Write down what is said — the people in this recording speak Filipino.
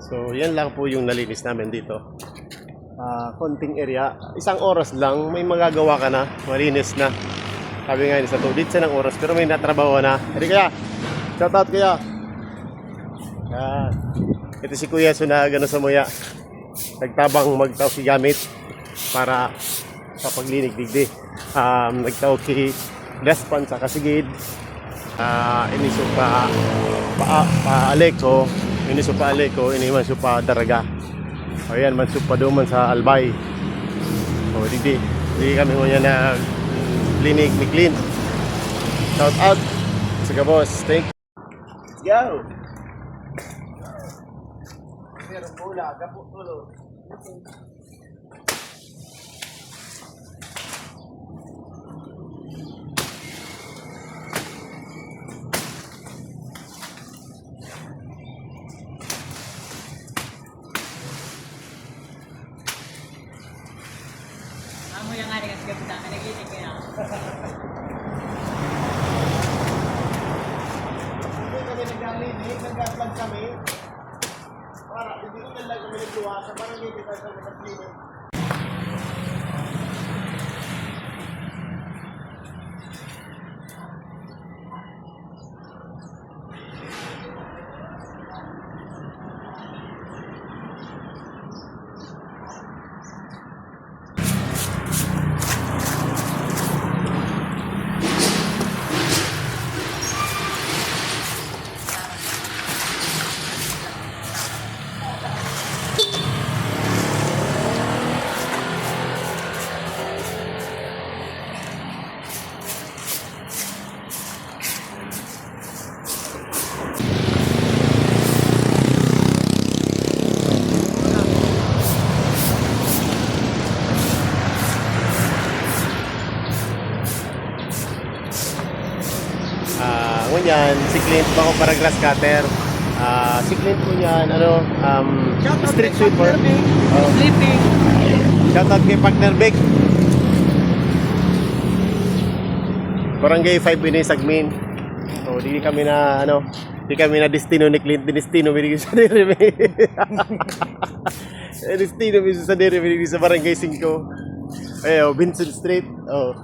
So yan lang po yung nalinis namin dito. Konting area, isang oras lang may magagawa ka na, malinis na. Sabi nga sa 2 dito ng oras pero may natrabaho na. Hindi kaya, shout out kaya. Ito si Kuya Sunaga sa Muya. Nagtabang magtaw si gamit para sa paglinig digdi. Nagtaw ki Despan sa kasigid. Iniso pa Aleko, iniso pa Aleko, iniman so pa Daraga. Ayan, man pa doon sa Albay. So, di kami mo yan na clinic ni clean. Shout out sa boss. Thank you. Let's go. Pero pula, gapo tulo. Amo yang ada kan kita naglinig kaya. Hindi kami naglinig, nag-vlog kami. Para hindi ko lang kami nagluwa sa parang hindi tayo sa naglinig. Ngunyan, si Clint pa ko para grass cutter. Si Clint po yan, street sweeper. Sleeping. Shoutout kay partner Beck. Barangay 5 ini Sagmin. So, di kami na destino ni Clint, destino binigay sa dere. Destino binigay sa dere, binigay sa Barangay 5. Ayo, Vincent Street. Oh.